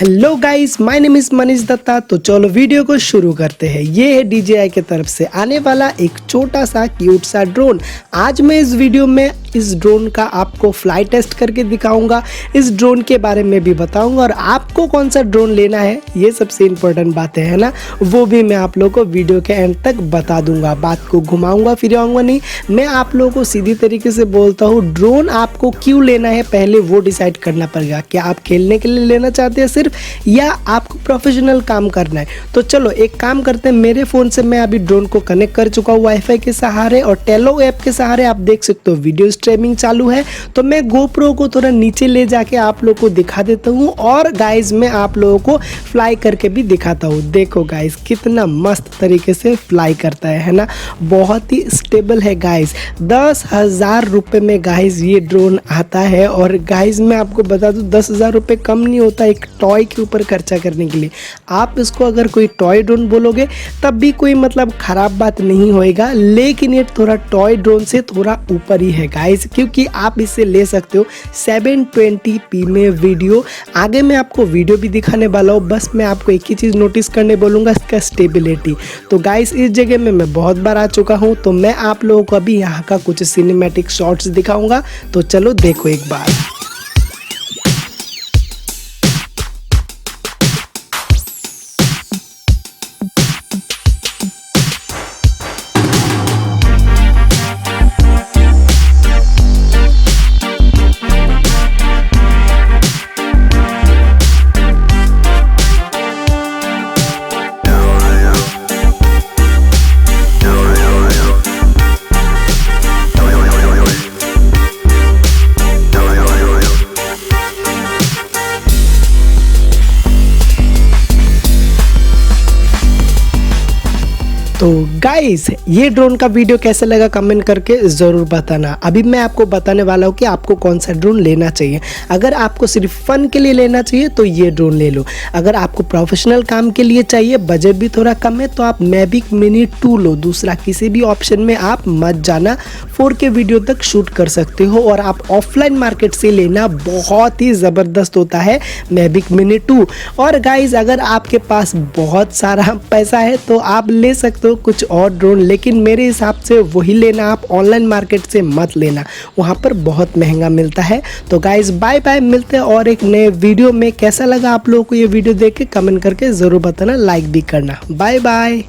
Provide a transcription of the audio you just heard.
Hello guys, my name is Manish Datta. तो चलो video को शुरू करते हैं। ये है DJI की तरफ से आने वाला एक छोटा सा क्यूट सा ड्रोन। आज मैं इस वीडियो में इस ड्रोन का आपको फ्लाई टेस्ट करके दिखाऊंगा, इस ड्रोन के बारे में भी बताऊंगा और आपको कौन सा ड्रोन लेना है ये सबसे इम्पोर्टेंट बातें है ना, वो भी मैं आप लोगों को वीडियो के एंड तक बता दूंगा। बात को घुमाऊंगा फिराऊंगा नहीं, मैं आप लोगों को सीधी तरीके से बोलता हूँ ड्रोन आपको क्यों लेना है पहले वो डिसाइड करना पड़ेगा। क्या आप खेलने के लिए लेना चाहते हैं सिर्फ, या आपको प्रोफेशनल काम करना है। तो चलो एक काम करते हैं, मेरे फ़ोन से मैं अभी ड्रोन को कनेक्ट कर चुका हूँ वाईफाई के सहारे और टेलो ऐप के सहारे। आप देख सकते हो वीडियो स्ट्रीमिंग चालू है। तो मैं गोप्रो को थोड़ा नीचे ले जाके आप लोगों को दिखा देता हूँ और गाइज मैं आप लोगों को फ्लाई करके भी दिखाता हूँ। देखो गाइज कितना मस्त तरीके से फ्लाई करता है ना, बहुत ही स्टेबल है गाइज। 10,000 रुपये में गाइज ये ड्रोन आता है। और गाइज मैं आपको बता दूँ 10,000 रुपये कम नहीं होता एक टॉय के ऊपर खर्चा करने के लिए। आप इसको अगर कोई टॉय ड्रोन बोलोगे तब भी कोई मतलब ख़राब बात नहीं होएगा, लेकिन ये थोड़ा टॉय ड्रोन से थोड़ा ऊपर ही है गाइज, क्योंकि आप इसे ले सकते हो 720p में वीडियो। आगे मैं आपको वीडियो भी दिखाने वाला हूँ, बस मैं आपको एक ही चीज़ नोटिस करने बोलूँगा, इसका स्टेबिलिटी। तो गाइज इस जगह में मैं बहुत बार आ चुका हूँ, तो मैं आप लोगों को अभी यहाँ का कुछ सिनेमैटिक शॉट्स दिखाऊँगा। तो चलो देखो एक बार। तो गाइस ये ड्रोन का वीडियो कैसे लगा कमेंट करके ज़रूर बताना। अभी मैं आपको बताने वाला हूँ कि आपको कौन सा ड्रोन लेना चाहिए। अगर आपको सिर्फ फन के लिए लेना चाहिए तो ये ड्रोन ले लो। अगर आपको प्रोफेशनल काम के लिए चाहिए, बजट भी थोड़ा कम है, तो आप मैविक मिनी 2 लो। दूसरा किसी भी ऑप्शन में आप मत जाना, 4K वीडियो तक शूट कर सकते हो। और आप ऑफलाइन मार्केट से लेना, बहुत ही ज़बरदस्त होता है मैविक मिनी 2। और गाइज अगर आपके पास बहुत सारा पैसा है तो आप ले सकते हो कुछ और ड्रोन, लेकिन मेरे हिसाब से वही लेना, आप ऑनलाइन मार्केट से मत लेना, वहाँ पर बहुत महंगा मिलता है। तो गाइज बाय बाय, मिलते हैं और एक नए वीडियो में। कैसा लगा आप लोगों को ये वीडियो देख के कमेंट करके ज़रूर बताना, लाइक भी करना। Bye bye.